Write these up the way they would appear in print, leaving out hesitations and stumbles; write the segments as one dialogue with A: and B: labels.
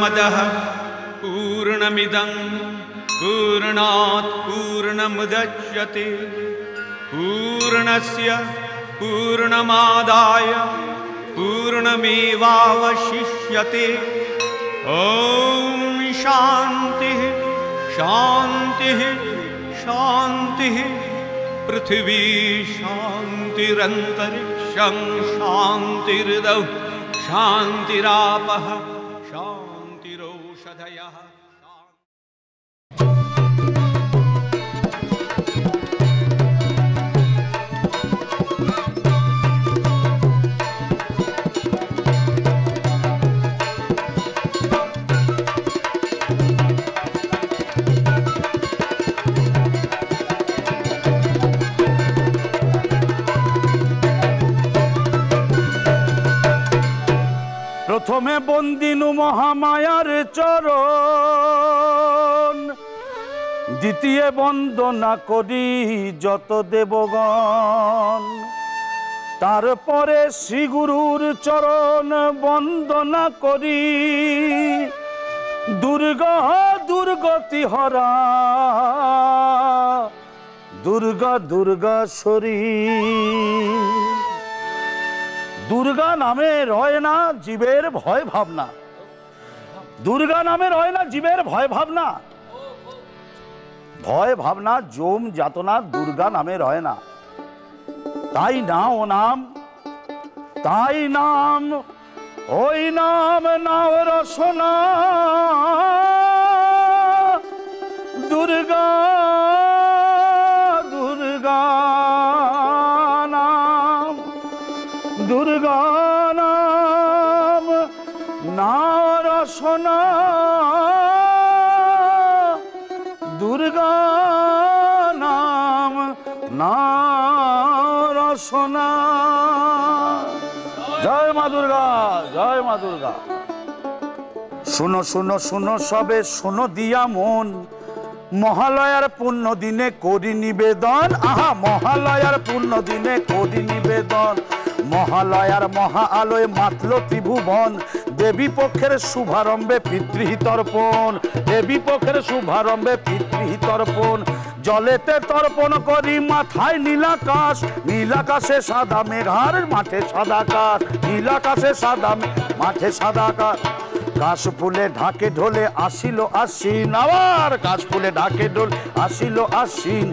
A: पूर्णमदः पूर्णमिदं पूर्णात् पूर्णमुदच्यते पूर्णस्य पूर्णमादाय पूर्णमेवावशिष्यते। ॐ शान्तिः शान्तिः शान्तिः। पृथिवी शान्तिरन्तरिक्षं शान्तिर्दौ शान्तिरापः शान्तिरौषधयः।
B: প্রথমে বন্দিনু মহামায়ার চরণ, দ্বিতীয় বন্দনা করি যত দেবগণ, তারপরে শ্রীগুরুর চরণ বন্দনা করি দুর্গা দুর্গতি হরা দুর্গা দুর্গাশ্বরী। দুর্গা নামে রয় না জীবের ভয় ভাবনা, দুর্গা নামে রয় না জীবের ভয় ভাবনা, ভয় ভাবনা জম যাতনা দুর্গা নামে রয় না। তাই না ও নাম, তাই নাম ওই নাম নাও রসনা দুর্গা দুর্গা নাম, দুর্গা নাম নাও রসনা দুর্গা নাম নাও রসনা। জয় মা দুর্গা, জয় মা দুর্গা। শুনো শুনো শুনো সবে শুনো দিয়া মন, মহালয়ার পূর্ণ দিনে করি নিবেদন। আহা মহালয়ার পূর্ণ দিনে করি নিবেদন। মহালয়ার মহা আলোয় মাতল ত্রিভুবন, দেবী পক্ষের শুভারম্ভে পিতৃহি তর্পণ, দেবী পক্ষের শুভারম্ভে পিতৃহি তর্পণ। জলেতে তর্পণ করি মাথায় নীলাকাশ, নীলাকাশে সাদা মেঘার মাঠে সাদা কাশ, নীলাকাশে সাদা মাঠে সাদা কাশ। কাশ ফুলে ঢাকে ঢোলে আসিল আশ্বিন, আবার কাশ ফুলে ঢাকে ঢোল আসিল আশ্বিন।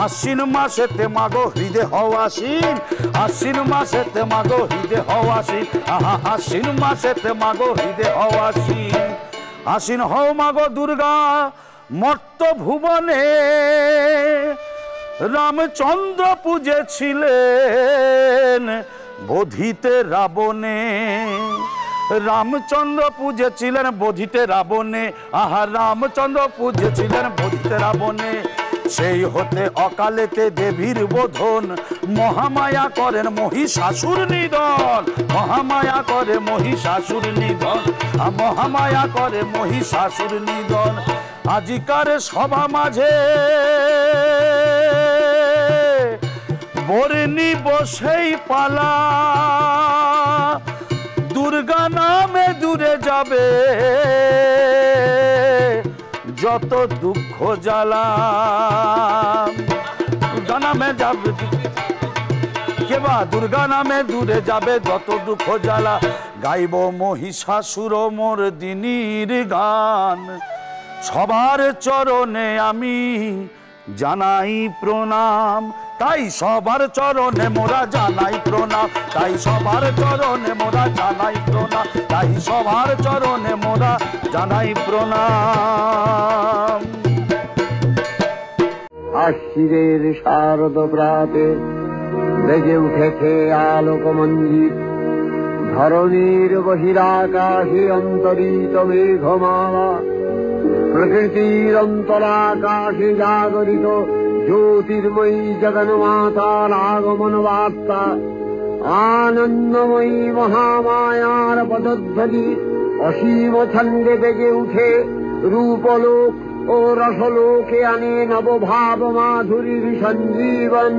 B: আশ্বিন মাসেতে মাগো হৃদয় হও আশ্বিন, আশ্বিন মাসেতে মাগো হৃদয় হও আশ্বিন। আহা আশ্বিন মাসেতে মাগো হৃদয় হও আশ্বিন। আশ্বিন হও মাগো দুর্গা মর্ত ভুবনে, রামচন্দ্র পূজেছিলেন বোধিতে রাবণে, রামচন্দ্র পূজেছিলেন বোধিতে রাবণে। আহা রামচন্দ্র পূজেছিলেন বোধিতে রাবণে। সেই হতে অকালেতে দেবীর বোধন, মহামায়া করেন মহিষাসুর নিধন, মহামায়া করে মহিষাসুর নিধন, মহামায়া করে মহিষাসুর নিধন। আজিকার সভা মাঝে বরণী বসেই পালা, দুর্গা নামে দূরে যাবে যত দুঃখ জ্বালা। দুর্গা নামে যাবে কেবা, দুর্গা নামে দূরে যাবে যত দুঃখ জ্বালা। গাইব মহিষাসুর মর্দিনীর গান, সবার চরণে আমি জানাই প্রণাম। তাই সবার চরণে মোরা জানাই প্রণাম, তাই সবার চরণে মোরা জানাই প্রণাম, তাই সবার চরণে মোরা জানাই প্রণাম।
C: আশ্বিনের শারদ প্রাতে বেজে উঠেছে আলোকমঞ্জিত, ধরণীর বহিরাকাশে অন্তরিত মেঘমালা, প্রকৃতির অন্তরাকাশে জাগরিত জ্যোতির্ময়ী জগন্মাতার আগমন বার্তা। আনন্দময়ী মহামায়ার পদধ্বনি অসীম ছন্দে বেজে উঠে রূপলোক ও রসলোকে আনে নবভাব মাধুরীর সঞ্জীবন।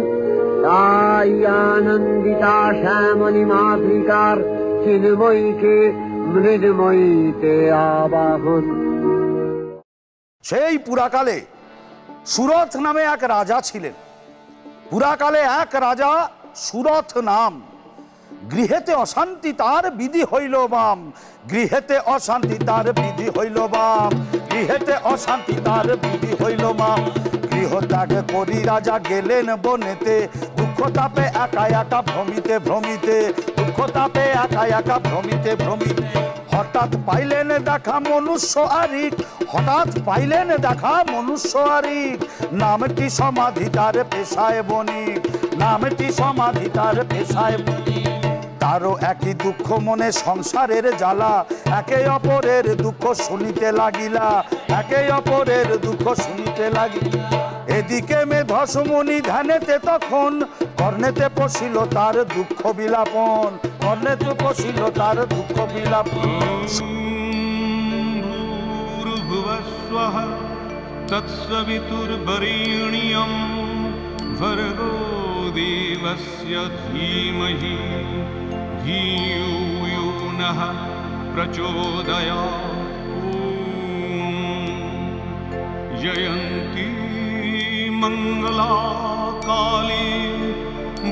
C: তাই আনন্দিতা শ্যামলী মাতৃকার চিন্ময়ীকে মৃন্ময়ীতে আবাহন।
B: সেই পুরাকালে সুরথ নামে এক রাজা ছিলেন। পুরাকালে এক রাজা সুরথ নাম। গৃহেতে অশান্তি তার বিধি হইল বাম, গৃহেতে অশান্তি তার বিধি হইল বাম, গৃহেতে অশান্তি তার বিধি হইল বাম। গৃহ ত্যাগ করি রাজা গেলেন বনেতে, দুঃখ তাপে একা একা ভ্রমিতে ভ্রমিতে, দুঃখ তাপে একা একা ভ্রমিতে ভ্রমিতে। হঠাৎ পাইলেন দেখা মনুষ্য আরিক, হঠাৎ পাইলেন দেখা মনুষ্য আরিক। নামটি সমাধি তার পেশায় বণিক, নামটি সমাধি তার পেশায় বণিক। তারও একই দুঃখ মনে সংসারের জ্বালা, একে অপরের দুঃখ শুনিতে লাগিলা, একে অপরের দুঃখ শুনিতে লাগিলা। এদিকে মেধসমণি ধ্যানেতে তখন, কর্ণেতে পশিল তার দুঃখ বিলাপন, কর্ণেতে পশিল তার দুঃখ বিলাপন।
A: ভূর্ভুবস্বঃ তৎসবিতুর্বরেণ্যং ভর্গো দেবস্য ধীমহি ধিয়ো यो नः प्रचोदयात्। जयन्ती मंगला काली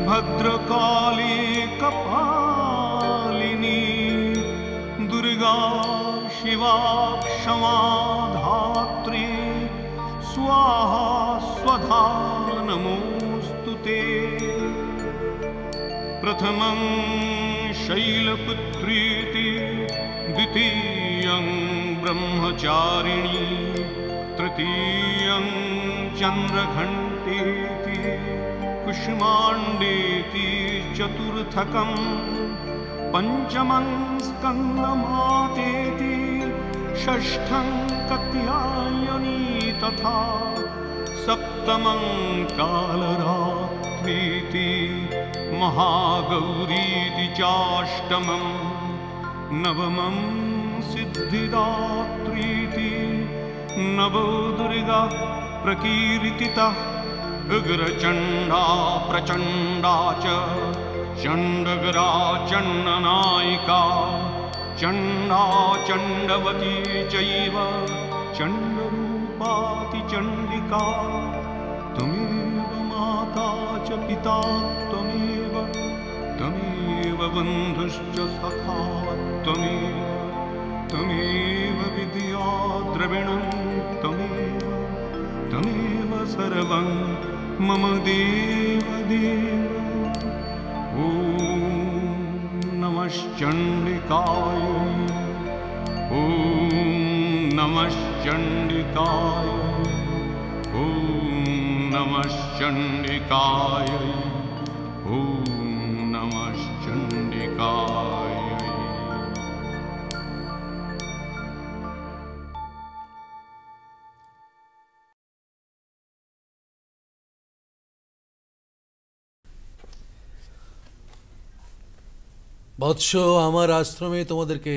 A: भद्रकाली कपालिनी दुर्गा शिवा क्षमा धात्री स्वाहा स्वधा नमोस्तुते। प्रथमं शैलपुत्रीति द्वितीयं ब्रह्मचारिणी तृतीयं चन्द्रघण्टेति कुष्माण्डेति चतुर्थकं पंचमं स्कन्दमातेति षष्ठं कात्यायनी तथा सप्तमं कालरात्रीति महागौरीति चाष्टमं नवमं सिद्धिदात्रीति नवो दुर्गा प्रकीर्तितः उग्रचण्डा प्रचण्डा च चण्डगरा चण्डनायिका चण्डा चण्डवती चैव चण्डरूपाति चण्डिका। त्वमेव माता च पिता त्वमेव, त्वमेव बन्धुश्च सखा त्वमेव, त्वमेव विद्या द्रविणं त्वमेव, त्वमेव सर्वं मम देव देव। ॐ नमश्चण्डिकाय, ॐ नमश्चण्डिकाय, ॐ नमश्चण्डिकाय, ॐ नमश्चण्डिकाय।
D: বৎস, আমার আশ্রমে তোমাদেরকে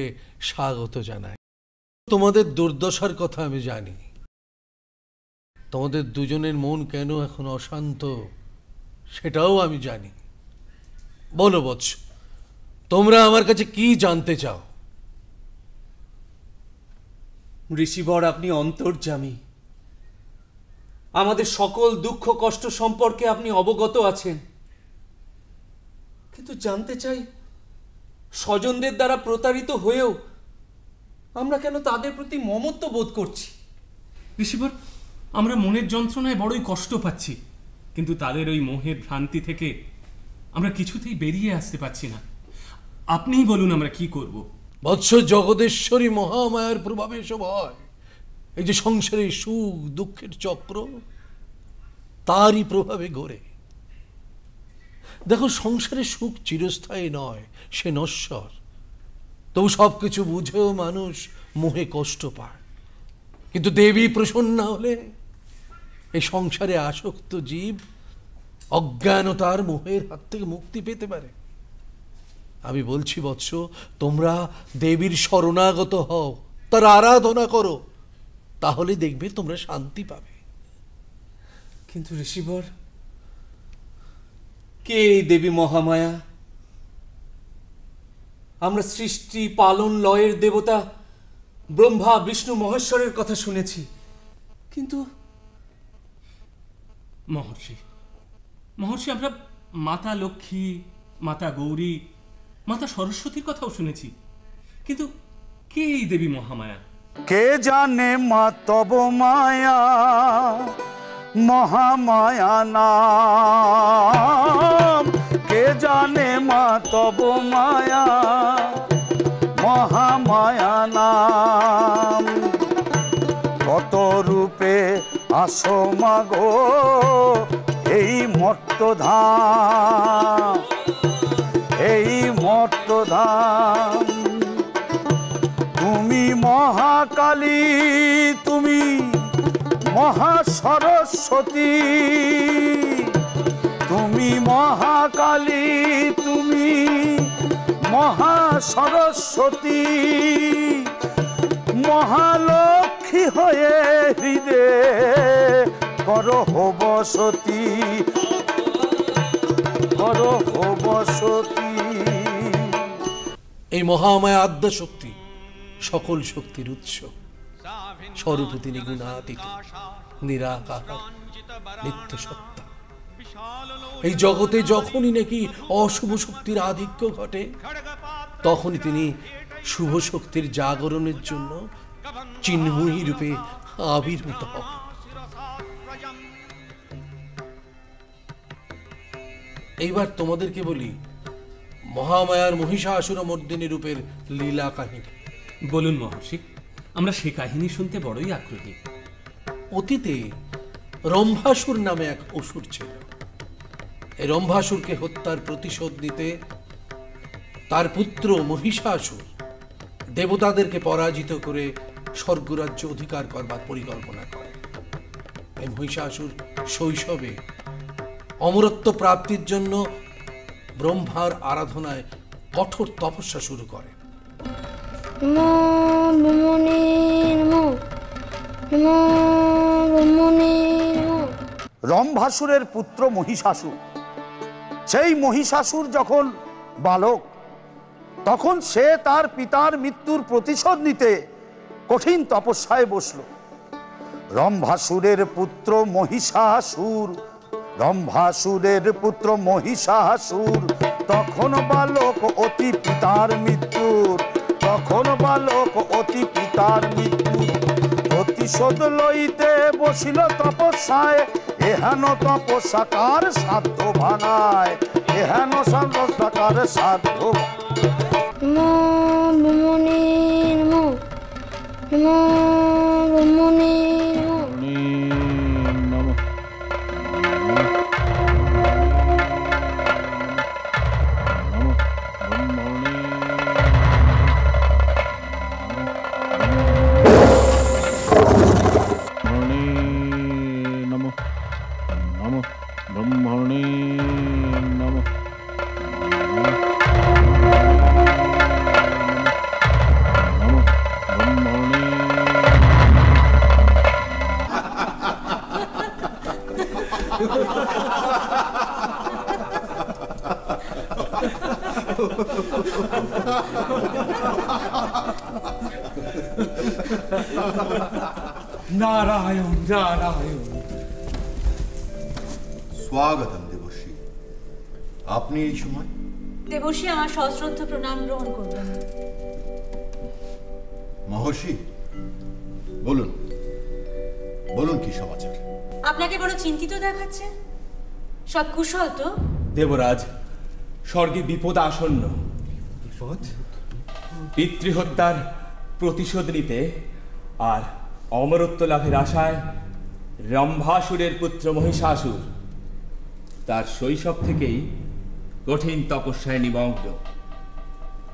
D: স্বাগত জানাই। তোমাদের দুর্দশার কথা আমি জানি। তোমাদের দুজনের মন কেন এখন অশান্ত সেটাও আমি জানি। বলো বৎস, তোমরা আমার কাছে কি জানতে চাও?
E: ঋষিবর, আপনি অন্তর্যামী, আমাদের সকল দুঃখ কষ্ট সম্পর্কে আপনি অবগত আছেন। কিন্তু জানতে চাই, স্বজনদের দ্বারা প্রতারিত হয়েও আমরা কেন তাদের প্রতি মমত্ব বোধ করছি?
F: ঋষিবর, আমরা মনের যন্ত্রণায় বড়ই কষ্ট পাচ্ছি, কিন্তু তাদের ওই মোহের ভ্রান্তি থেকে আমরা কিছুতেই বেরিয়ে আসতে পারছি না। আপনিই বলুন আমরা কি করব?
D: বৎস, জগদেশ্বরী মহামায়ার প্রভাবে এসব হয়। এই যে সংসারের সুখ দুঃখের চক্র, তারই প্রভাবে গড়ে। দেখো, সংসারের সুখ চিরস্থায়ী নয়, সে নশ্বর। তবু সবকিছু বুঝেও মানুষ মোহে কষ্ট পায়। কিন্তু দেবী প্রসন্না হলে এই সংসারে আসক্ত জীব অজ্ঞানতার মোহের হাত থেকে মুক্তি পেতে পারে। আমি বলছি বৎস, তোমরা দেবীর শরণাগত হও, তার আরাধনা করো, তাহলে দেখবে তোমরা শান্তি পাবে।
E: কিন্তু ঋষিবর, কে এই দেবী মহামায়া? আমরা সৃষ্টি পালন লয়ের দেবতা ব্রহ্মা বিষ্ণু মহেশ্বরের কথা শুনেছি, কিন্তু
F: মহর্ষি আমরা মাতা লক্ষ্মী, মাতা গৌরী, মাতা সরস্বতীর কথাও শুনেছি, কিন্তু কে এই দেবী মহামায়া?
B: কে জানে মা তব মায়া, মহামায়া নাম। কে জানে মা তব মায়া, মহামায়া নাম। কত রূপে আসো মাগো এই মর্তধাম, এই মর্তধাম। তুমি মহাকালী, তুমি মহাসরস্বতী, তুমি মহাকালী, তুমি মহাসরস্বতী। মহালক্ষ্মী হয়ে হৃদয়ে করো বসতি, করো বসতি।
D: এই মহামায়া আদ্যা শক্তি, সকল শক্তির উৎস। স্বরূপ তিনি গুণাতীত, নিরাকার, নিত্য সত্তা। এই জগতে যখনই নাকি অশুভ শক্তির আধিক্য ঘটে, তখনই তিনি শুভ শক্তির জাগরণের জন্য চিন্ময়ী রূপে আবির্ভূত হন। এইবার তোমাদেরকে বলি মহামায়ার মহিষাসুর মর্দিনী রূপের লীলা কাহিনী।
F: বলুন মহর্ষি, আমরা সে কাহিনী শুনতে বড়ই আগ্রহী।
D: অতীতে রম্ভাসুর নামে এক অসুর ছিল। এই রম্ভাসুরকে হত্যার প্রতিশোধ নিতে তার পুত্র মহিষাসুর দেবতাদেরকে পরাজিত করে স্বর্গরাজ্য অধিকার করবার পরিকল্পনা করে। এই মহিষাসুর শৈশবে অমরত্ব প্রাপ্তির জন্য ব্রহ্মার আরাধনায় কঠোর তপস্যা শুরু করে।
B: রম্ভাসুরের পুত্র মহিষাসুর, সেই মহিষাসুর যখন বালক, তখন সে তার পিতার মৃত্যুর প্রতিশোধ নিতে কঠিন তপস্যায় বসল। রম্ভাসুরের পুত্র মহিষাসুর, রম্ভাসুরের পুত্র মহিষাসুর তখন বালক অতি পিতার মৃত্যুর, তখন বালক অতি পিতার মৃত্যুর প্রতিশোধ লইতে বসিল তপস্যায়। এহেন তপস্যাকার সাধ্য বানায়, এহেন তপস্যাকার সাধ্য।
E: নারায়ণ নারায়ণ।
G: স্বাগতম দেবশ্রী, আপনি এই সময়?
H: দেবশ্রী আমার সশ্রদ্ধ প্রণাম গ্রহণ করবেন।
G: মহর্ষি বলুন, বলুন কি সমাচার?
H: আপনাকে বড় চিন্তিত দেখাচ্ছে। সব কুশল তো?
I: দেবরাজ, স্বর্গে বিপদ আসন্ন।
E: বিপদ?
I: পিতৃহত্যার প্রতিশোধ নিতে আর অমরত্ব লাভের আশায় রম্ভাসুরের পুত্র মহিষাসুর তার শৈশব থেকেই কঠিন তপস্যায় নিমগ্ন।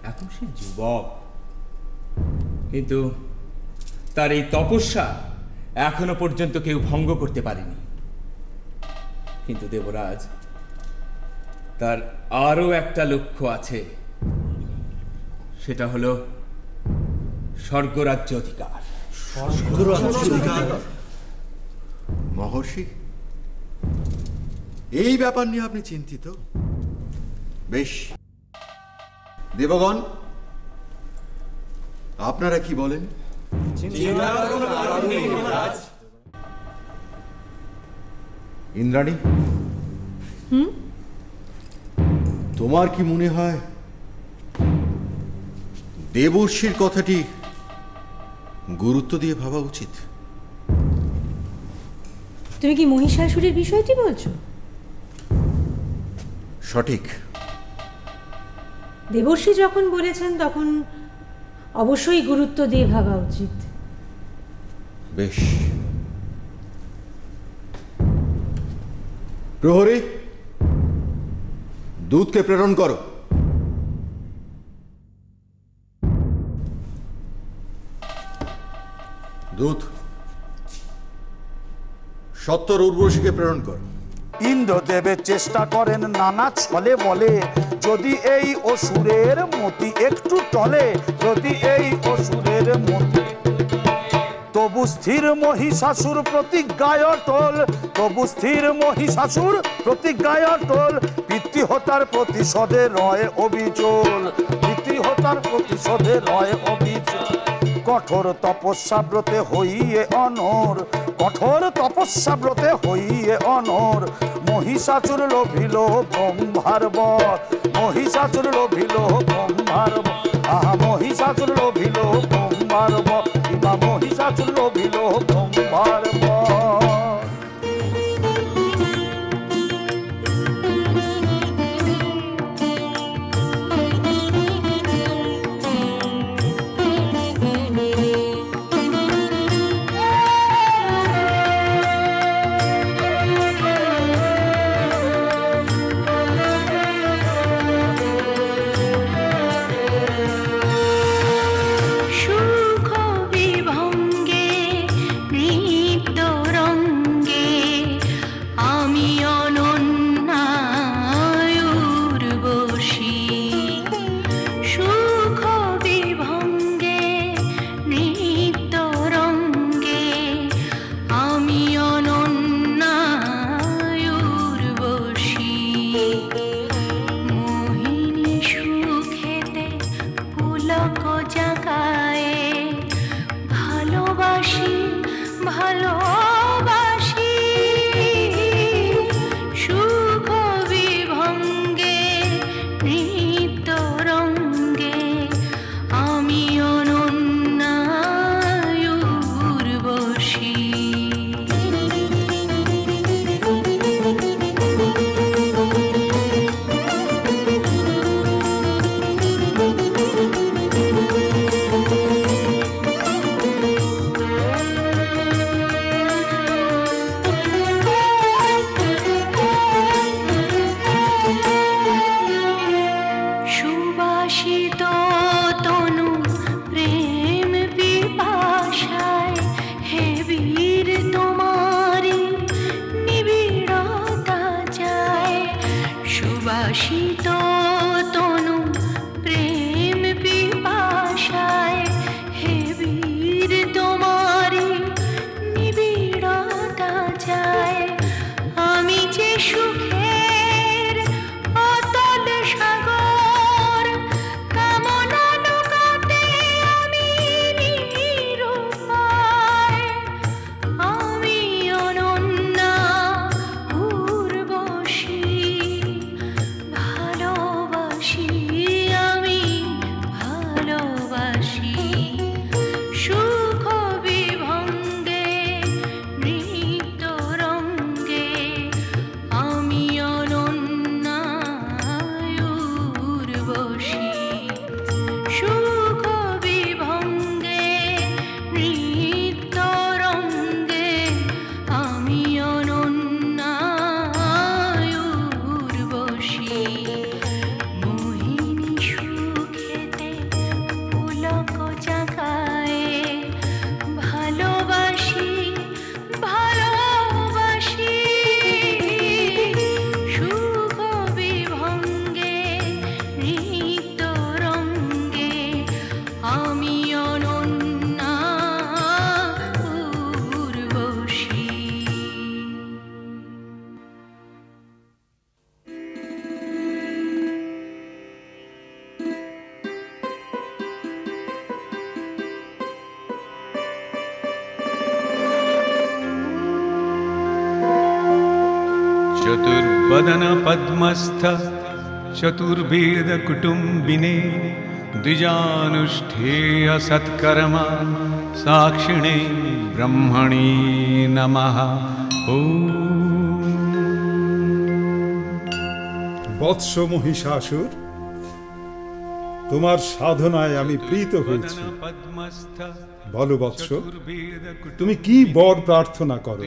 I: এখন সে যুবক, কিন্তু তার এই তপস্যা এখনো পর্যন্ত কেউ ভঙ্গ করতে পারেনি। কিন্তু দেবরাজ, তার আরো একটা লক্ষ্য আছে, সেটা হলো স্বর্গরাজ্য অধিকার।
G: মহর্ষি, এই ব্যাপার নিয়ে আপনি চিন্তিত? বেশ, দেবগণ আপনারা কি বলেন? ইন্দ্রাণী, তোমার কি মনে হয় দেবর্ষির কথাটি গুরুত্ব দিয়ে ভাবা উচিত?
H: তুমি কি মহিষাসুরের বিষয়টি বলছো?
G: সঠিক।
H: দেবর্ষি যখন বলেছেন তখন অবশ্যই গুরুত্ব দিয়ে ভাবা উচিত।
G: বেশ, প্রহরী, দূতকে প্রেরণ করো। দূত, সত্তর উর্বশীকে প্রেরণ কর।
B: ইন্দ্রদেবের চেষ্টা করেন নানা ছলে বলে, যদি এই অসুরের মতি একটু টলে, যদি এই অসুরের মতি, তবু স্থির মহিষাসুর প্রতিজ্ঞায় অটল, তবু স্থির মহিষাসুর প্রতিজ্ঞায় অটল, পিতৃহত্যার প্রতিশোধে রয় অবিচল, পিতৃহত্যার প্রতিশোধে রয় অবিচল। কঠোর তপস্যাব্রতে হইয়ে অনর, কঠোর তপস্যাব্রতে হইয়ে অনর, মহিষাসুর লোভিল ব্রহ্মার বর, মহিষাসুর লোভিল ব্রহ্মার বর, আহা মহিষাসুর লোভিল ব্রহ্মার বর, ইমা মহিষাসুর লোভিল ব্রহ্মার বর।
J: ভালো
A: चतुर्वदन पद्मस्थ चतुर्वेद कुटुंबिने द्विजानुष्ठेय सत्कर्मा साक्षिणे ब्रह्मणे नमः।
J: বৎস মহিষাসুর, তোমার সাধনায় আমি প্রীত হয়েছি। বলো বৎস, তুমি কি বর প্রার্থনা করো?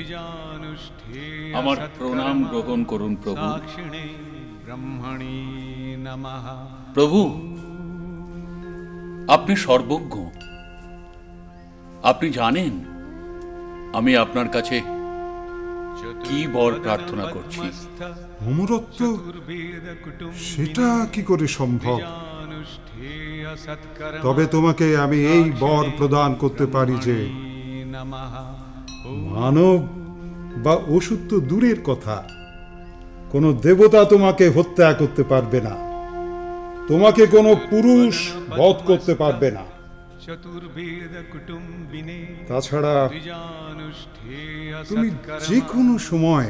K: আমার প্রণাম গ্রহণ করুন প্রভু। প্রভু, আপনি সর্বজ্ঞ। আপনি জানেন আমি আপনার কাছে কি বর প্রার্থনা করছি।
J: অমরত্ব, সেটা কি করে সম্ভব? তবে তোমাকে আমি এই বর প্রদান করতে পারি যে মানব বা অসুর তো দূরের কথা, কোনো দেবতা তোমাকে হত্যা করতে পারবে না, তোমাকে কোনো পুরুষ বধ করতে পারবে না। তাছাড়া তুমি যে কোনো সময়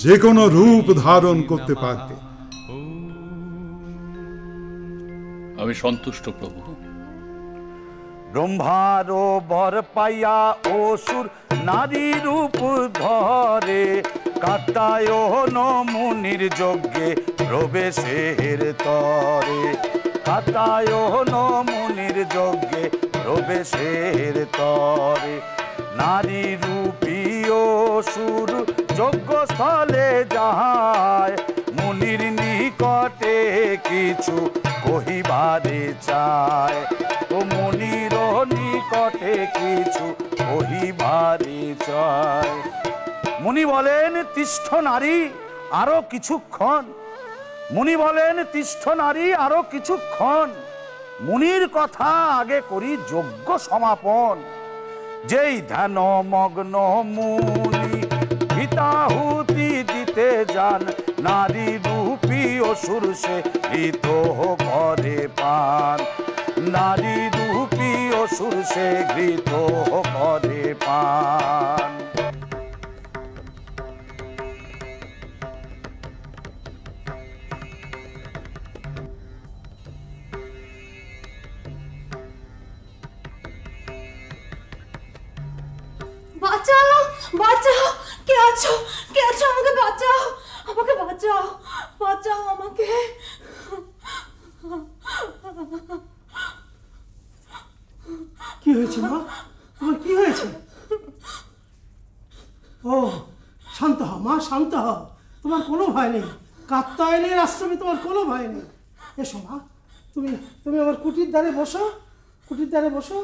J: যে কোনো রূপ ধারণ করতে পারবে।
K: আমি সন্তুষ্ট প্রভু।
B: ব্রহ্মার বর পাইয়া অসুর নারী রূপ ধরে, কাত্যায়ন মুনির যজ্ঞে প্রবেশের তরে, কাত্যায়ন মুনির যজ্ঞে প্রবেশের তরে। নারী রূপী অসুর যজ্ঞস্থলে যায়, মুনির নিকটে কিছু কহিবারে চায়। ও মুনির নিকটে কিছু কহিবারে চায়। মুনি বলেন, তিষ্ঠ নারী আরো কিছুক্ষণ। মুনি বলেন, তিষ্ঠ নারী আরো কিছুক্ষণ। মুনির কথা আগে করি যজ্ঞ সমাপন। যেই ধ্যান মগ্ন মুনি হিতাহুতি দিতে যান, নারী রূপী অসুর সে হৃত করে পান। নারী রূপী অসুর সে ঘৃত করে পান।
L: বাঁচাও, বাঁচাও, কে আছো? কে আছো? আমাকে বাঁচাও, আমাকে বাঁচাও, বাঁচাও আমাকে।
M: কি হয়েছে মা? তোমার কি হয়েছে? ও, শান্ত হও মা, শান্ত হও। তোমার কোনো ভয় নেই। কাত্যায়নের আশ্রমে তোমার কোনো ভয় নেই। এসো মা, তুমি তুমি আমার কুটির দ্বারে বসো, কুটির দ্বারে বসো।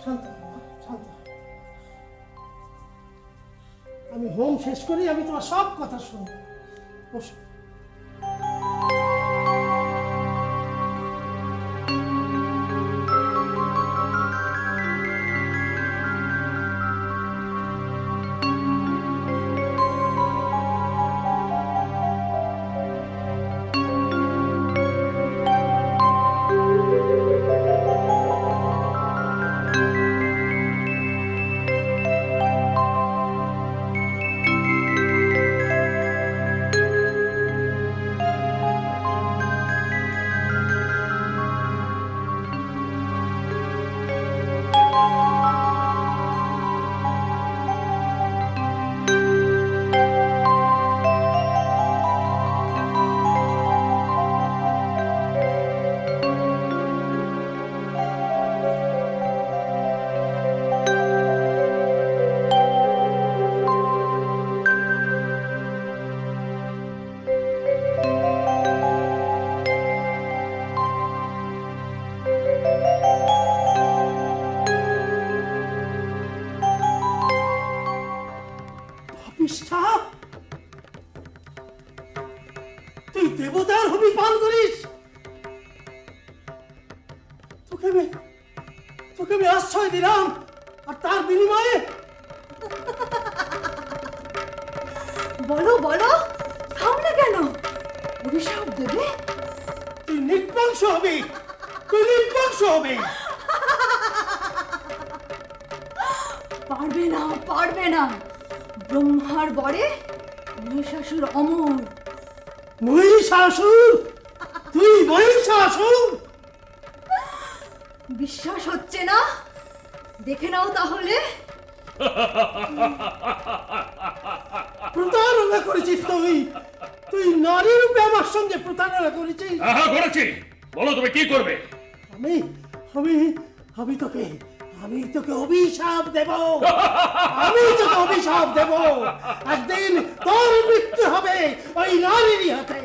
M: শান্ত হও মা, শান্ত হও। আমি হোম শেষ করি, আমি তোমার সব কথা শুনবো। বসো। তুই দেবতার হবি পান করিস? তোকে আমি আশ্রয় দিলাম, আর তার বিনিময়ে
L: বলো বলো, থামলে কেন? অভিশাপ দেবে?
M: তুই নির্বংশ হবি, তুই নির্বংশ হবি।
L: পারবে না, পারবে না। ব্রহ্মার বরে মহিষাসুর অমর।
M: মহিষাসুর? তুই মহিষাসুর?
L: বিশ্বাস হচ্ছে না? দেখে নাও তাহলে।
M: প্রতারণা করেছিস তুই। তুই নারী রূপে আমার সঙ্গে প্রতারণা করেছিস।
K: হ্যাঁ করেছি। বলো তুমি কি করবে?
M: আমি আমি আমি তোকে অভিশাপ দেব। আমি তোকে অভিশাপ দেব। একদিন তোর মৃত্যু হবে ওই নারীরই হাতে।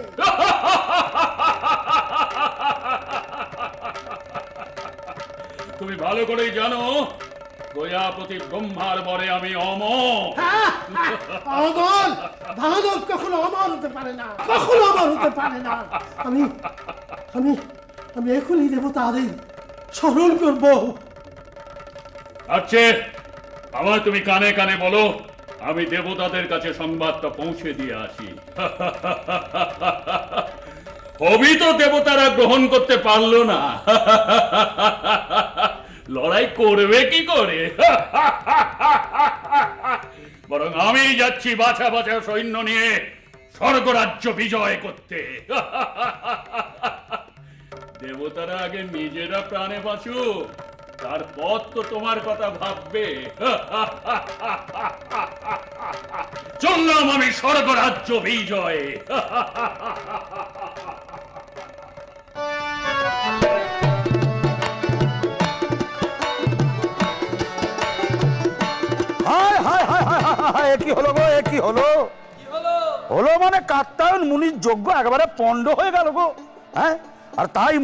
K: তুমি ভালো করেই জানো প্রজাপতি ব্রহ্মার বরে আমি অমর।
M: অমর? দানব কখনো অমর হতে পারে না, কখনো অমর হতে পারে না। আমি আমি আমি এখনই দেবতাদের স্মরণ করবো।
K: আচ্ছা, আবার তুমি কানে কানে বলো, আমি দেবতাদের কাছে সংবাদটা পৌঁছে দিয়ে আসি। হবি তো দেবতারা গ্রহণ করতে পারলো না, লড়াই করবে কি করে? বরং আমি যাচ্ছি বাছা বাছা সৈন্য নিয়ে স্বর্গরাজ্য বিজয় করতে। দেবতারা আগে নিজেরা প্রাণে বাঁচুক, তারপর তো তোমার কথা ভাববে। চললাম আমি স্বর্গরাজ্য বিজয়ে।
B: হায় হায় হায় হায় হায় হায়, কি হলো গো? এ কি হলো? হলো মানে কাত্যায়ন মুনির যজ্ঞ একেবারে পণ্ড হয়ে গেল গো। হ্যাঁ, আর তাই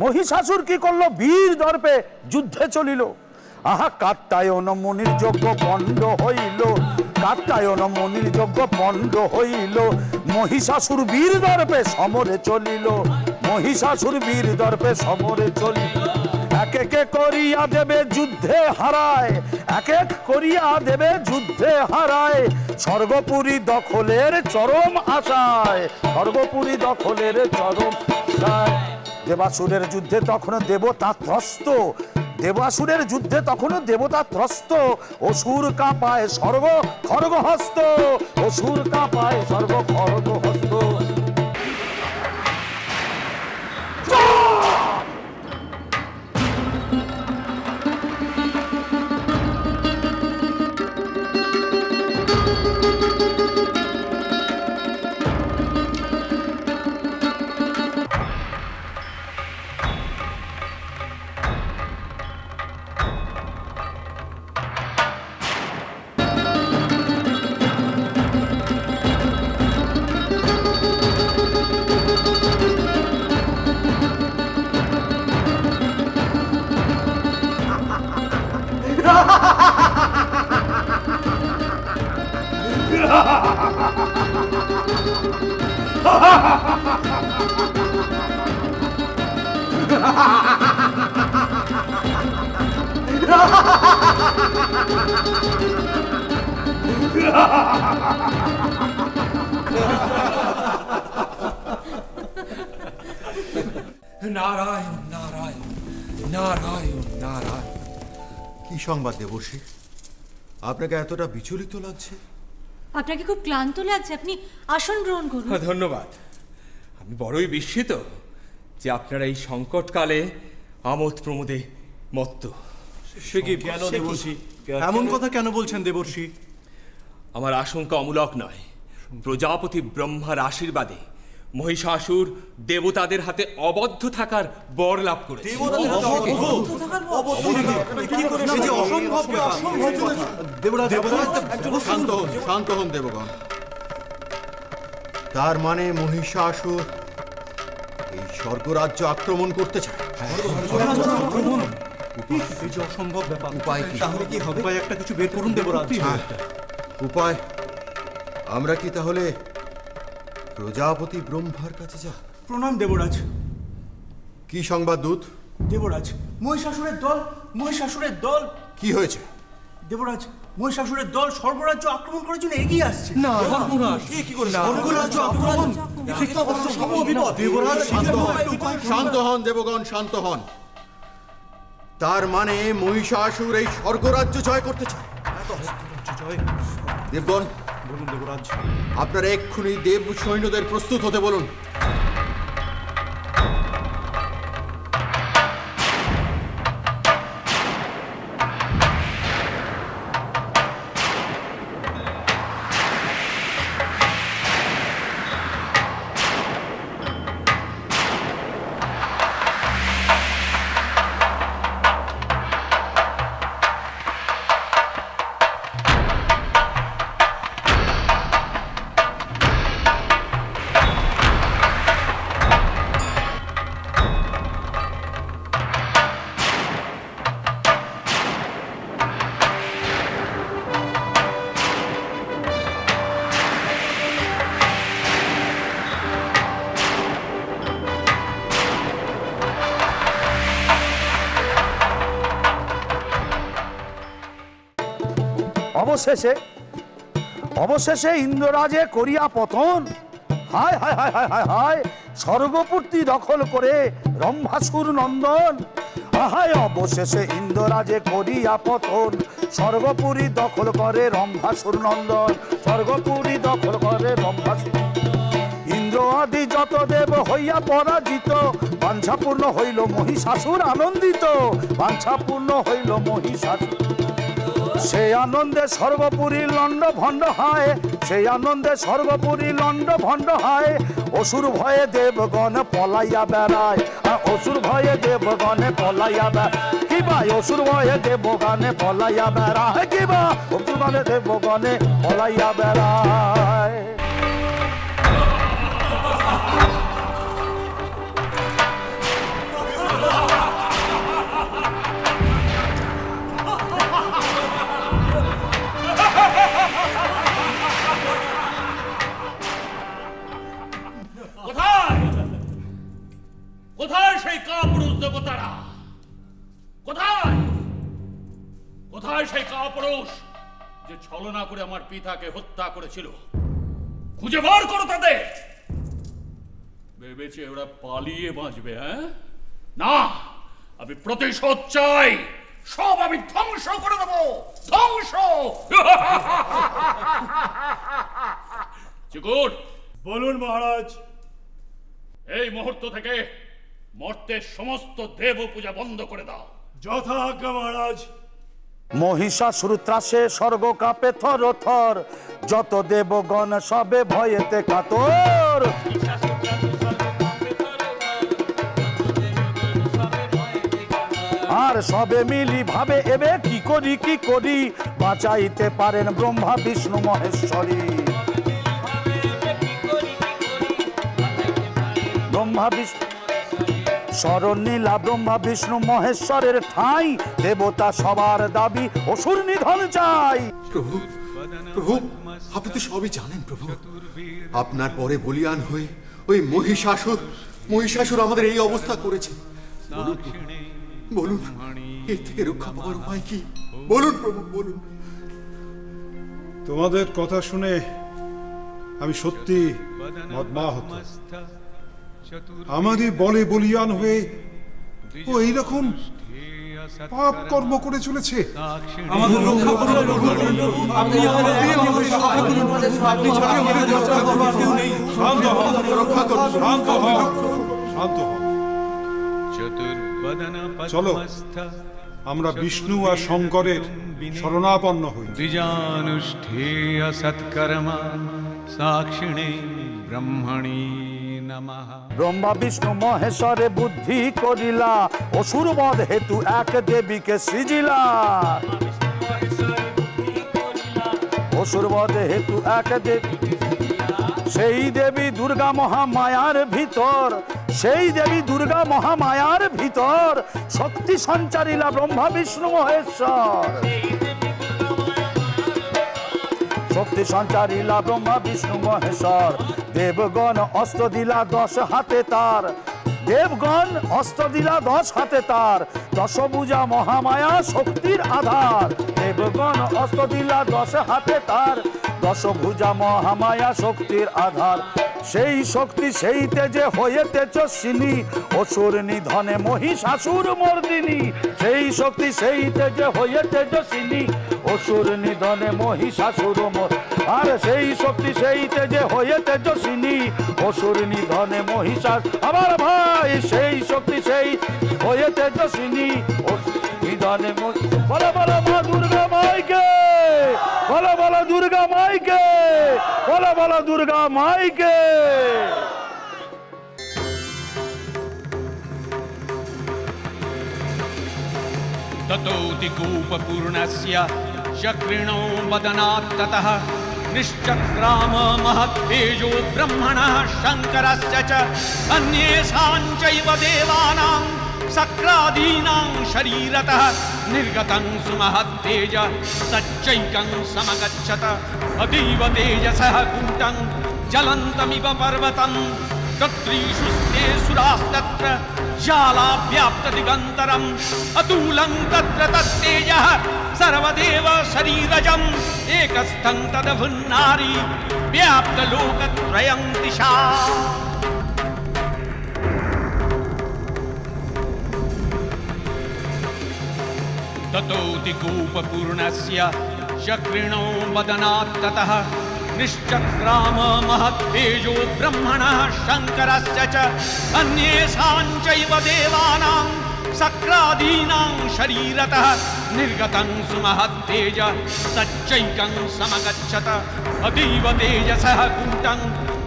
B: মহিষাসুর কি করলো? বীর দর্পে যুদ্ধে চলিল। আহা, কাত্যায়ন মুনির যজ্ঞ পণ্ড হইল, কাত্যায়ন মুনির যজ্ঞ পণ্ড হইল। মহিষাসুর বীর দর্পে সমরে চলিল, মহিষাসুর বীর দর্পে সমরে চলিল। এক এক করিয়া দেবে যুদ্ধে হারায়, এক এক করিয়া দেবে যুদ্ধে হারায়। স্বর্গপুরী দখলের চরম আশায়, স্বর্গপুরী দখলের চরম আশায়। দেবাসুরের যুদ্ধে তখন দেবতা ত্রস্ত, দেবাসুরের যুদ্ধে তখনও দেবতা ত্রস্ত। অসুর কাঁপায় স্বর্গ খড়গহস্ত, অসুর কাঁপায় স্বর্গ খড়গহস্ত।
N: নারায়ণ নারায়ণ নারায়ণ নারায়ণ।
G: কি সংবাদ দেবর্ষি? আপনাকে এতটা বিচলিত লাগছে?
H: আপনাকে খুব ক্লান্ত লাগছে, আপনি আসন গ্রহণ করুন।
I: ধন্যবাদ। আমি বড়ই বিস্মিত যে আপনারা এই সংকটকালে আমোদ প্রমোদে মত্ত।
N: সে কি কেন দেবর্ষি? এমন কথা কেন বলছেন দেবর্ষি?
I: আমার আশঙ্কা অমূলক নয়। প্রজাপতি ব্রহ্মার আশীর্বাদে মহিষাসুর দেবতাদের হাতে অবদ্ধ থাকার বর লাভ করেছে।
G: শান্ত হন দেবগণ। তার মানে মহিষাসুর এই স্বর্গরাজ্য আক্রমণ করতে চায়।
N: অসম্ভব ব্যাপার। উপায় কি? তাহলে কি হবে? উপায় একটা কিছু বের করুন দেবরাজ।
G: উপায়? আমরা কি তাহলে প্রজাপতি ব্রহ্মার কাছে যা?
N: প্রণাম দেবরাজ।
G: কি সংবাদ দূত?
N: দেবরাজ, মহিষাসুরের দল।
G: কি হয়েছে?
N: দেবরাজ, মহিষাসুরের দল স্বর্গরাজ্য আক্রমণ করার জন্য এগিয়ে আসছে।
G: না, সর্বনাশ! কি করে স্বর্গরাজ্য আক্রমণ? দেবরাজ, শান্ত হন দেবগণ, শান্ত হন। তার মানে মহিষাসুর এই স্বর্গরাজ্য জয় করতে চায়। দেবগণ,
N: বলুন দেবরাজ।
G: আপনারা এক্ষুনি দেব সৈন্যদের প্রস্তুত হতে বলুন।
B: অবশেষে ইন্দ্ররাজে করিয়া পতন। হায় হায় হায় হায় হায় হায়, স্বর্গপূর্তি দখল করে রম্ভাসুর নন্দন। হায়, অবশেষে ইন্দ্ররাজে করিয়া পতন, স্বর্গপুরী দখল করে রম্ভাসুর নন্দন। স্বর্গপুরী দখল করে রম্ভাসুর। ইন্দ্র আদি যত দেব হইয়া পরাজিত, বাঞ্ছাপূর্ণ হইল মহিষাসুর আনন্দিত। বাঞ্ছাপূর্ণ হইল মহিষাসুর। সেই আনন্দে স্বর্গপুরী লণ্ড ভণ্ড হয়, সেই আনন্দে স্বর্গপুরী লণ্ড ভণ্ড হয়। অসুর ভয়ে দেবগণ পলাইয়া বেড়ায়, অসুর ভয়ে দেবগণে পলাইয়া বেড়ায়। কিবা অসুর ভয়ে দেবগণে পলাইয়া বেড়ায়, কিবা অসুর ভয়ে দেবগণে পলাইয়া বেড়ায়।
K: কোথায় সেই কাপুরুষ দেবতারা? কোথায় কোথায় সেই কাপুরুষ যে ছলনা করে আমার পিতাকে হত্যা করেছিল? খুঁজে বার করো তাদের। ভেবেছে ওরা পালিয়ে বাঁচবে? হ্যাঁ, না, আমি প্রতিশোধ চাই। সব আমি ধ্বংস করে দেবো, ধ্বংস। চিকুর,
N: বলুন মহারাজ।
K: এই মুহূর্ত থেকে মর্তের সমস্ত দেব পূজা বন্ধ করে দাও।
N: যথা আজ্ঞা মহারাজ।
B: মহিষাসুর ত্রাসে স্বর্গ কাঁপে থর থর, যত দেবগণ সবে ভয়েতে কাতর। আর সবে মিলি ভাবে এবে কি করি, বাঁচাইতে পারেন ব্রহ্মা বিষ্ণু মহেশ্বরী। ব্রহ্মা বিষ্ণু শরণ নীলা ব্রহ্মা বিষ্ণু মহেশ্বরের ঠাঁই, দেবতা সবার দাবি অসুর নিধন চাই।
G: প্রভু, প্রভু, আপনি তো সবই জানেন প্রভু। আপনার পরে বলিয়ান হয়ে ওই মহিষাসুর আমাদের এই অবস্থা করেছে। বলুন, বলুন, এর থেকে রক্ষা পাওয়ার উপায় কি? বলুন প্রভু, বলুন।
J: তোমাদের কথা শুনে আমি সত্যি মর্মাহত। আমারই বলে বলিয়ান হয়ে ও এইরকম পাপ কর্ম করে চলেছে।
N: আমাদের রক্ষা করুন প্রভু, আপনি আমাদের আপনি ছাড়া আমাদের রক্ষা করবার কেউ নেই।
J: শান্ত হও, রক্ষা করুন, শান্ত হও, শান্ত হও। চলো আমরা বিষ্ণু আর শঙ্করের শরণাপন্ন হই।
A: দ্বিজানুষ্ঠেয় সৎকর্মা সাক্ষিণে ব্রহ্মণি নমঃ।
B: ব্রহ্মা বিষ্ণু মহেশ্বরে বুদ্ধি করিলা, অসুর বধ হেতু এক দেবীকে সৃজিলা। অসুর বধ হেতু এক দেবী, সেই দেবী দুর্গা মহামায়ার ভিতর, সেই দেবী দুর্গা মহামায়ার ভিতর শক্তি সঞ্চারিলা ব্রহ্মা বিষ্ণু মহেশ্বর। শক্তি সঞ্চারিলা ব্রহ্মা বিষ্ণু মহেশ্বর। দেবগণ অস্ত্র দিলা 10 হাতে তার, দেবগণ অস্ত্র দিলা 10 হাতে তার। দশভুজা মহামায়া শক্তির আধার, দেবগণ অস্ত্র দিলা 10 হাতে তার। দশভুজা মহামায়া শক্তির আধার। সেই শক্তি সেই তেজে হয়ে তেজস্বিনী অসুর নিধনে মহিষাসুর মর্দিনী সেই শক্তি সেই তেজে হয়ে তেজস্বিনী অসুর নিধনে মহিষাসুর আর সেই শক্তি সেই তেজে হয়ে তেজস্বিনী অসুর নিধনে মহিষাস আমার ভাই সেই শক্তি সেই হয়ে তেজস্বিনী নিধনে বলো বলো মা দুর্গা মাইকে বলো বলো দুর্গা মাইকে বলো বলো দুর্গা মাইকে
A: ततोति कूपपूर्णस्य चक्रिणो वदनात् ततः निश्चक्राम महत्तेजो ब्रह्मणः शङ्करस्य च अन्येषां चैव देवानां सक्रादीनां शरीरतः निर्गतं सुमहत्तेज तच्चैकं समगच्छत अतीव तेजसः कूटं ज्वलन्तमिव पर्वतं तत्रीषु ते सुरास्तत्र ज्वालाव्याप्तदिगन्तरम् अतुलं तत्र तत्तेजः सर्वदेव शरीरजम् एकस्थं तदभुन्नारी व्याप्तलोकत्रयं दिशा ततोति कूपपूर्णस्य चक्रिणो वदनात् ततः निश्चक्राम महत्तेजो ब्रह्मणः शङ्करस्य च अन्येषां चैव देवानां सक्रादीनां शरीरतः निर्गतं सुमहत्तेज तच्चैकं समगच्छत अतीव तेजसः कूटं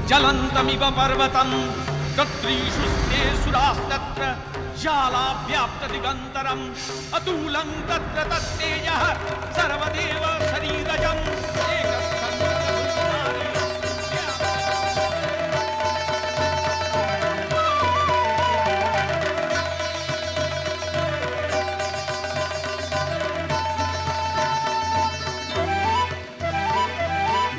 A: ज्वलन्तमिव पर्वतं तत्रीषु ते सुरास्तत्र ज्वालाव्याप्तदिगन्तरम् अतुलं तत्र तत्तेजः सर्वदेव शरीरजम्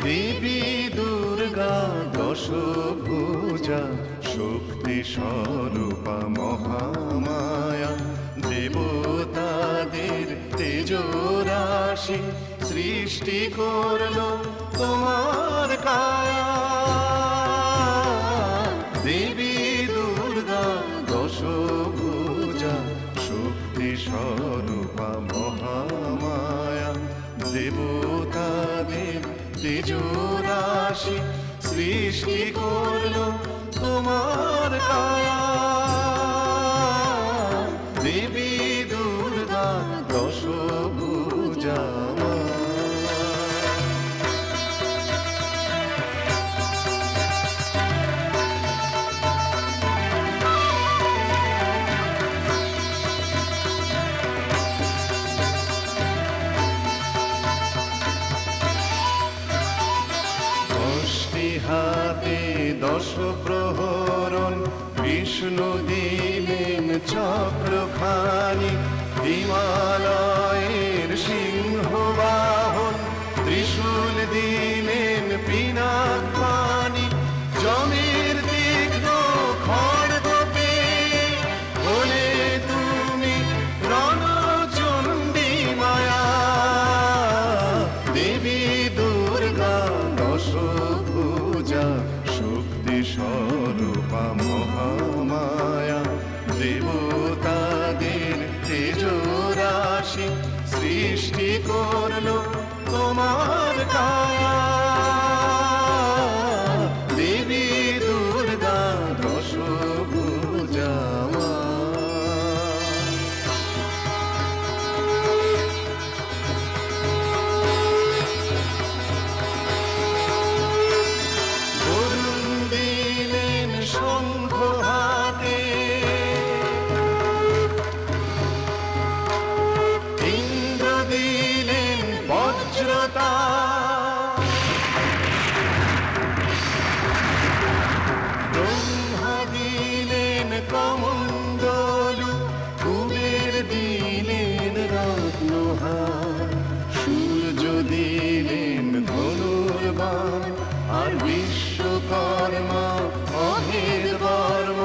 O: देवी दुर्गा दशभुजा शक्ति स्वरूपा महामाया देवतादेर तेजराशि सृष्टि करलो तोमार काया देवी दुर्गा दशभुजा शक्ति स्वरूपा महामाया देवतादेर तेजराशि सृष्टि करलो तोमार काया देवी दुर्गा दशभुजा हाथे दश प्रहरण विष्णु दिलेन चक्रखानी हिमालयेर सिंह वाहन त्रिशूल दिलेन पिनाकपानी जमेर तीक्ष्ण खड्ग पेये बोले तुमी रणचण्डी माया देवी दुर्गा दशभुजा शक्ति स्वरूपा महामाया देवतादेर तेजराशि सृष्टि करलो तोमार काया देवी दुर्गा दशभुजा शंख हाथे इंद्र दिलेन वज्रता ब्रह्मा दिलेन कमंडलु कुबेर दिलेन रत्नहार सूर्य दिलेन धनुर्बाण और विश्वकर्मा अहेर वर्म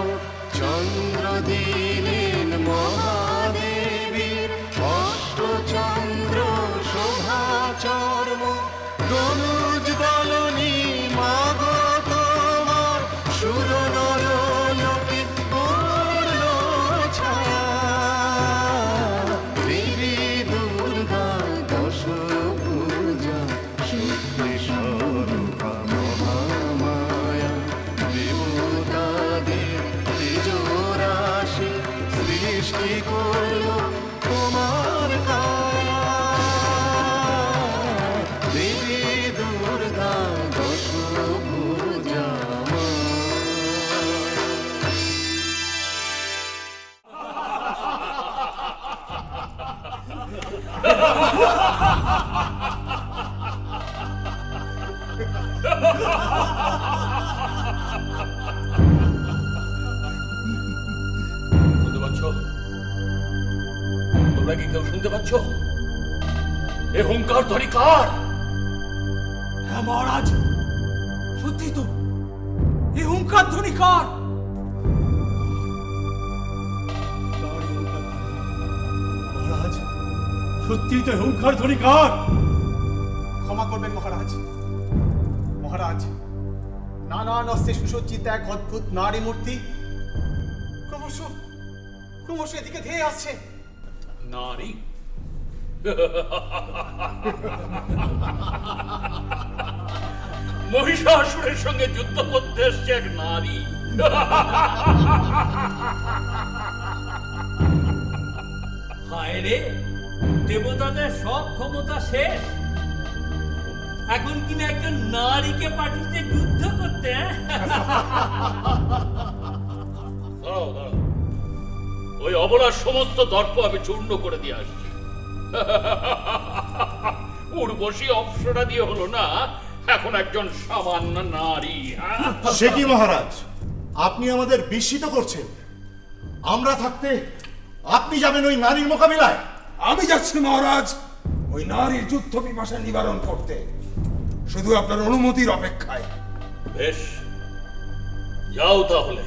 O: चंद्र दिलेन महादेवीर अष्टचंद्र शोभाचर्म दनुज दलनी मागो तोमार একাদশ ভুজা
K: শুনতে পাচ্ছ? তোমরা কি কেউ শুনতে পাচ্ছ? এ হুঙ্কার ধ্বনি কার?
N: হ্যাঁ মহারাজ, সত্যি তো, এই হুঙ্কার ধ্বনি কার? মহারাজ, সত্যি তো হুঙ্কার ধ্বনি কার?
P: ক্ষমা করবেন মহারাজ। মহারাজ, নানান অস্ত্রে সুসজ্জিত এক অদ্ভুত নারী মূর্তি ক্রমশ ক্রমশ এদিকে ধেয়ে আসছে।
K: নারী? মহিষাসুরের সঙ্গে যুদ্ধ করতে এসছে এক নারী।
Q: হায় রে, দেবতাদের সব ক্ষমতা শেষ, এখন কিনা একজন নারীকে পাঠিয়েছে যুদ্ধ করতে।
K: দাঁড়াও দাঁড়াও, ওই অবলার সমস্ত দর্প আমি চূর্ণ করে দিয়ে আসছি। উর্বশী অপ্সরা দিয়ে হলো না, এখন একজন সামান্য নারী।
R: সে কি মহারাজ, আপনি আমাদের বিস্মিত করছেন। আমরা থাকতে আপনি যাবেন ওই নারীর মোকাবিলায়?
S: আমি যাচ্ছি মহারাজ ওই নারীর যুদ্ধ পিপাসা নিবারণ করতে, শুধু আপনার অনুমতির অপেক্ষায়।
K: বেশ, যাও তাহলে।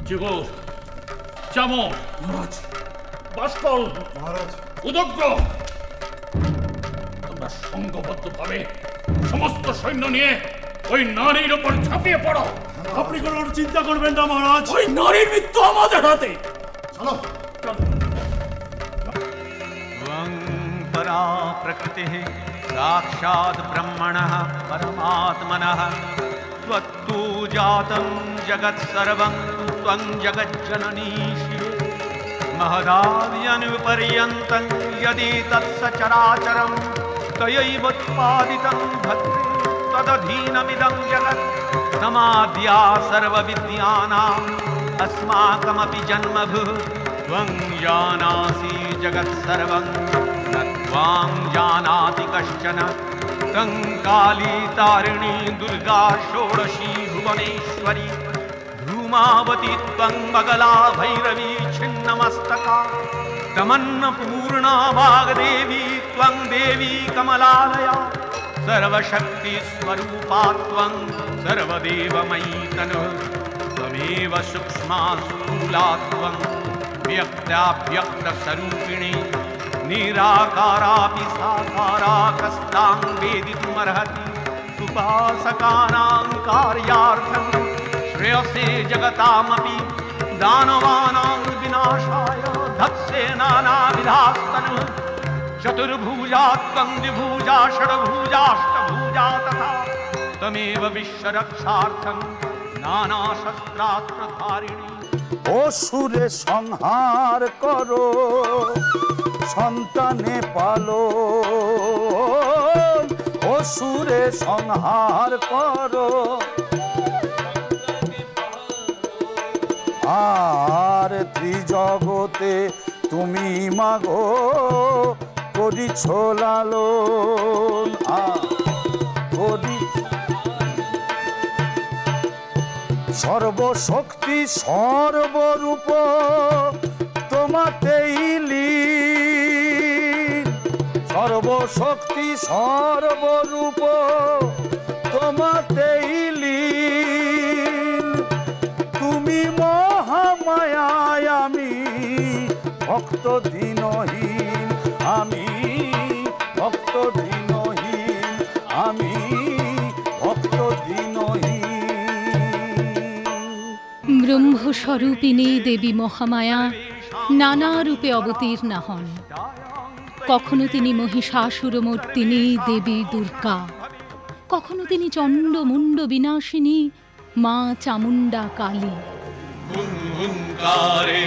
K: চিবুর, চামর,
S: মহারাজ,
K: বাষ্পল,
R: মহারাজ,
K: উদগ্র, তোমরা সংঘবদ্ধভাবে সমস্ত সৈন্য নিয়ে ওই নারীর উপর ঝাঁপিয়ে পড়ো।
N: আপনি কোনো চিন্তা করবেন না মহারাজ,
K: ওই নারীর মৃত্যু আমাদের হাতে।
R: চলো।
A: परा प्रकृतिः साक्षात् ब्रह्मणः परमात्मनः त्वत्तु जातं जगत् सर्वं त्वं जगज्जननी शिवे महदाद्यनुपर्यन्तं यदि तत्सचराचरं त्वयैवोत्पादितं भद्रे तदधीनमिदं जगत् तमाद्या सर्वविद्यानाम् अस्माकमपि जन्मभूः त्वं जानासि जगत् सर्वं न त्वां जानाति कश्चन तं काली तारिणी दुर्गा षोडशी भुवनेश्वरी धूमावती त्वं मगला भैरवी छिन्नमस्तका तमन्नपूर्णा वाग्देवी त्वं देवी कमलालया सर्वशक्तिस्वरूपा त्वं सर्वदेवमयी तनुः त्वमेव सूक्ष्मा स्थूला त्वं व्यक्ताव्यक्तस्वरूपिणी निराकारापि साकारा कस्तां वेदितुमर्हति उपासकानां कार्यार्थं श्रेयसे जगतामपि दानवानां विनाशाय धत्से नानाविधास्तनुः चतुर्भुजा त्वं द्विभुजा षड्भुजाष्टभुजा तथा तमेव विश्वरक्षार्थं नानाशस्त्रास्त्रधारिणी
B: অসুরে সংহার করো সন্তানে পালো অসুরে সংহার করো আর ত্রিজগতে তুমি মাগো করিছ লালন করি সর্বশক্তি সর্বরূপ তোমাতেই লীন সর্বশক্তি সর্বরূপ তোমাতেই লীন তুমি মহামায়ায় আমি ভক্ত দীনহীন আমি ভক্ত দীনহীন আমি করি ভক্ত দীনহীন।
T: ব্রহ্মস্বরূপিণী দেবী মহামায়া নানা রূপে অবতীর্ণা হন। কখনো তিনি মহিষাসুরমর্দিনী দেবী দুর্গা, কখনো তিনি চণ্ডমুণ্ড বিনাশিনী মা চামুণ্ডা কালী।
A: হুঙ্কারে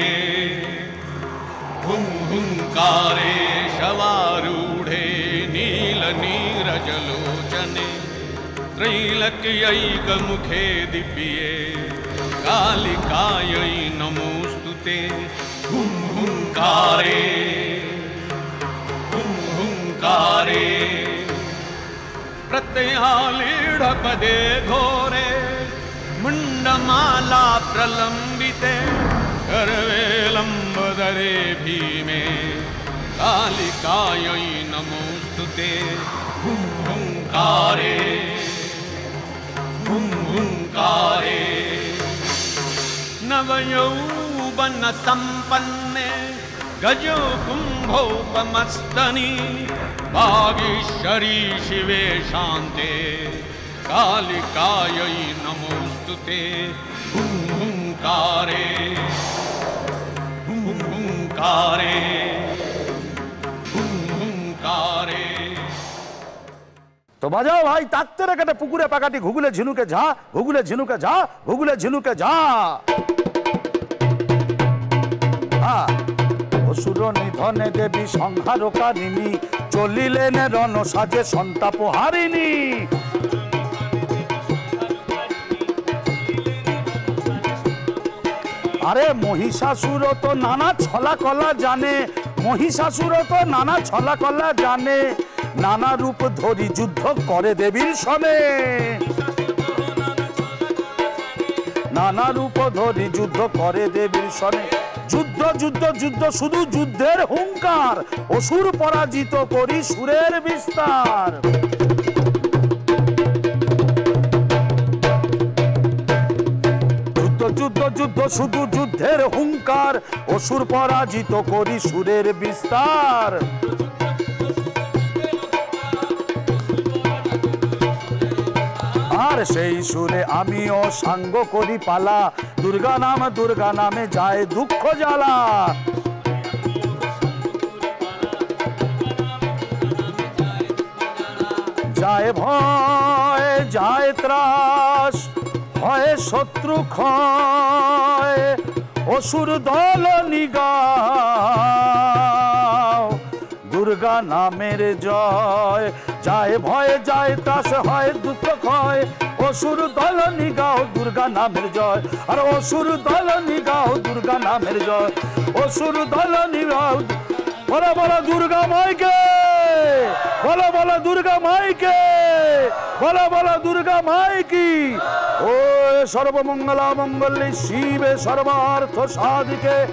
A: হুঙ্কারে শবারূঢ়ে নীল নীরজলোচনে त्रैलक्यैकमुखे दिव्ये कालिकायै नमोस्तुते। हुङ्कारे हुङ्कारे प्रत्ययालीढपदे घोरे मुण्डमाला प्रलम्बिते गर्वे लम्बोदरे भीमे कालिकायै नमोस्तुते। हुङ्कारे हुङ्कारे नवयौवन सम्पन्ने गजो कुम्भोपमस्तनि वागीश्वरी शिवे शान्ते कालिकायै नमोस्तुते। हुङ्कारे हुङ्कारे हुङ्कारे।
B: তো বাজাও ভাই তাকতে রেখাতে পুকুরে পাকাটি ঘুগুলে ঝিনুকে ঝা, ঘুগুলে ঝিনুকে ঝা, ঘুগুলে ঝিনুকে ঝা। অসুর নিধনে দেবী সংহারকারিণী চলিলেন রণ সাজে সন্তাপ হারিণী। আরে মহিষাসুর তো নানা ছলা কলা জানে, মহিষাসুর তো নানা ছলা কলা জানে, নানা রূপ ধরি যুদ্ধ করে দেবীর সনে। নানা রূপ ধরি যুদ্ধ করে দেবীর সনে। যুদ্ধ যুদ্ধ যুদ্ধ শুধু যুদ্ধের হুঙ্কার, অসুর পরাজিত করি সুরের বিস্তার। যুদ্ধ যুদ্ধ যুদ্ধ শুধু যুদ্ধের হুঙ্কার, অসুর পরাজিত করি সুরের বিস্তার। আর সেই সুরে আমিও সাঙ্গ করি পালা, দুর্গা নামে যায় দুঃখ জ্বালা। যায় ভয় যায় ত্রাস, হয় শত্রু ক্ষয়, অসুর দল নিগাও দুর্গা নামের জয়। যায় ভয় যায় ত্রাস হয় দুঃখ ক্ষয়, অসুর দল নিগাও দুর্গা নামের জয়। আর অসুর দল নিগাও দুর্গা নামের জয়, অসুর দল নিগাও। বলো বলো দুর্গা মাইকে, বলো বলো দুর্গা মাইকে, বলো বলো দুর্গা মাইকি। ও সর্বমঙ্গলা মঙ্গলে শিবে সর্বার্থ সাধিকে,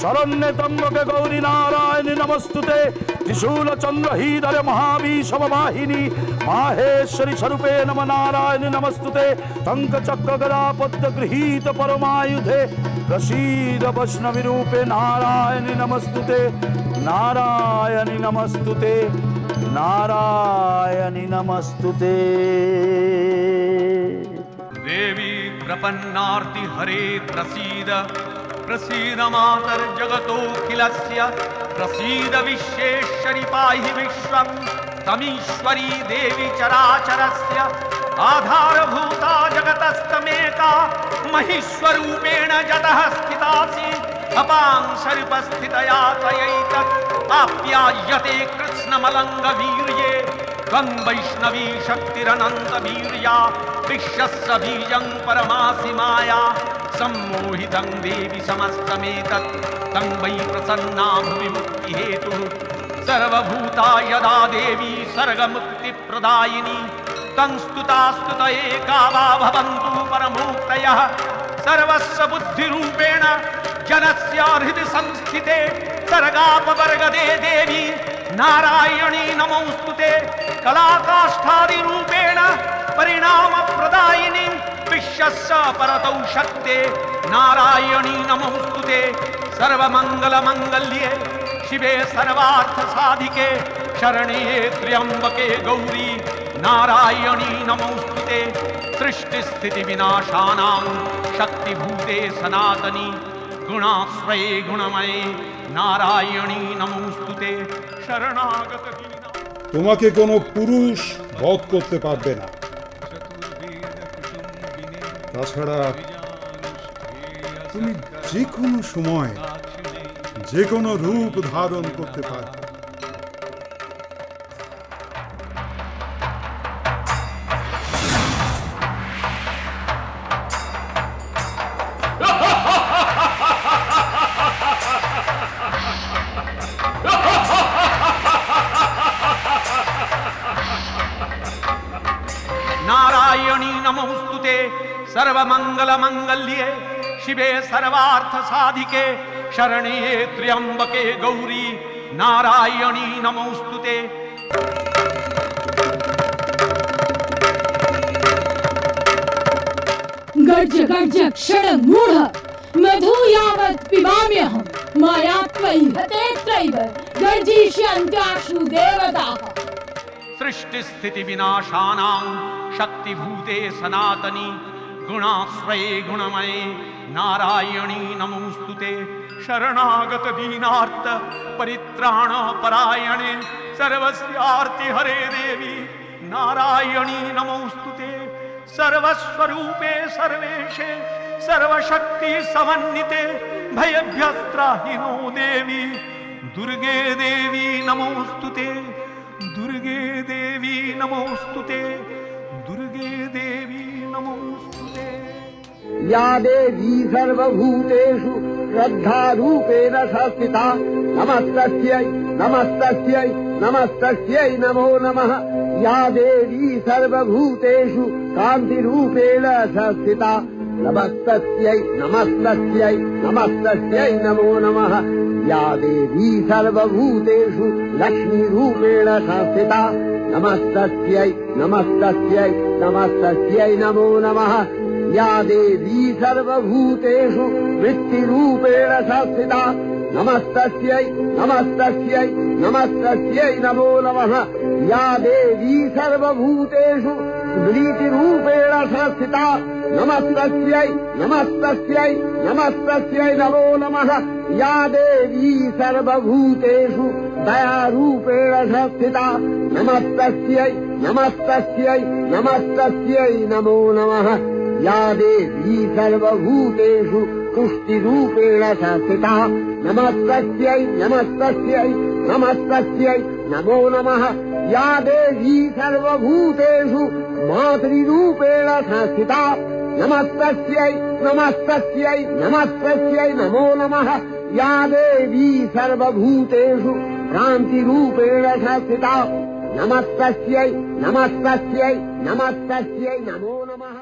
B: শরণ্যে ত্রম্বকে গৌরী নারায়ণী নমস্তুতে। ত্রিশূল চন্দ্রহীধরে মহাবিষম বাহিনী মাহেশ্বরী স্বরূপে নম নারায়ণী নমস্তুতে। টঙ্ক চক্র গদা পদ্ম গৃহীত পরমায়ুধে প্রসীদ বৈষ্ণবী রূপে নারায়ণী নমস্তুতে। नारायणी नमस्तुते, नारायणी नमस्तुते।
A: देवी प्रपन्नार्ति हरे प्रसीद, प्रसीद मातर जगतोऽखिलस्य। प्रसीद विश्वेश्वरि पाहि विश्वं, तमीश्वरी देवी चराचरस्य। आधारभूता जगतस्तमेका, महिष्वरूपेण जतः स्थितासि। अपां सर्पस्थितया त्वयैतत् आप्यायते कृत्स्नमलङ्गवीर्ये। त्वं वैष्णवी शक्तिरनन्तवीर्या, विश्वस्य बीजं परमासि माया। सम्मोहितं देवि समस्तमेतत्, तं वै प्रसन्ना भुवि मुक्तिहेतुः। सर्वभूता यदा देवी सर्गमुक्तिप्रदायिनी, तं स्तुता स्तुत एका वा भवन्तु परमोक्तयः। सर्वस्य बुद्धिरूपेण जनस्य हृदि संस्थिते, सर्गापवर्गदे देवी नारायणी नमोस्तुते। कलाकाष्ठादिरूपेण परिणामप्रदायिनी, विश्वस्य परतौ शक्ते नारायणी नमोस्तुते। सर्वमङ्गलमङ्गल्ये शिवे सर्वार्थसाधिके, शरण्ये त्र्यम्बके गौरी नारायणी नमोस्तुते सृष्टिस्थिति विनाशानां शक्तिभूते सनातनी गुणाश्रये गुणमये नारायणी नमोस्तुते शरणागत
J: তোমাকে কোনো পুরুষ বধ করতে পারবে না। তাছাড়া তুমি যে কোনো সময় যে কোনো রূপ ধারণ করতে পারবে।
A: नारायणी नमोस्तुते सर्वमंगल मंगल्ये शिवे सर्वार्थ साधिके शरण्ये त्र्यंबके गौरी नारायणी नमोस्तुते।
U: गर्ज गर्ज क्षण मूढ़ मधु यावत् पिबाम्यहं मायात्वैहते त्रैव गर्जिष्यन्त्याशु देवताः।
A: सृष्टि स्थिति विनाशानां शक्तिभूते सनातनी गुणाश्रये गुणमये नारायणी नमोस्तुते शरणागत दीनार्थ परित्राण परायणे सर्वस्यार्ति हरे देवी नारायणी नमोस्तुते। सर्वस्वरूपे सर्वेशे सर्वशक्ति समन्विते भयभ्यस्त्राहिनो देवी दुर्गे देवी नमोस्तुते दुर्गे देवी नमोस्तुते दुर्गे देवी नमोस्तुते।
C: या देवी सर्वभूतेषु श्रद्धारूपेण संस्थिता नमस्तस्यै नमस्तस्यै नमस्तस्यै नमो नमः। या देवी सर्वभूतेषु कान्तिरूपेण संस्थिता नमस्तस्यै नमस्तस्यै नमस्तस्यै नमो नमः। या देवी सर्वभूतेषु लक्ष्मीरूपेण संस्थिता नमस्तस्यै नमस्तस्यै नमस्तस्यै नमो नमः। या देवी सर्वभूतेषु वृत्तिरूपेण संस्थिता नमस्तस्यै नमस्तस्यै नमस्तस्यै नमो नमः। या देवी सर्वभूतेषु स्मृतिरूपेण संस्थिता नमस्तस्यै नमस्तस्यै नमस्तस्यै नमो नमः। या देवी सर्वभूतेषु दयारूपेण संस्थिता नमस्तस्यै नमस्तस्यै नमस्तस्यै नमो नमः। या देवी सर्वभूतेषु तुष्टिरूपेण संस्थिता नमस्तस्यै नमस्तस्यै नमस्तस्यै नमो नमः। या देवी सर्वभूतेषु मातृरूपेण संस्थिता नमस्तस्यै नमस्तस्यै नमस्तस्यै नमो नमः। या देवी सर्वभूतेषु भ्रान्तिरूपेण संस्थिता नमस्तस्यै नमस्तस्यै नमस्तस्यै नमो नमः।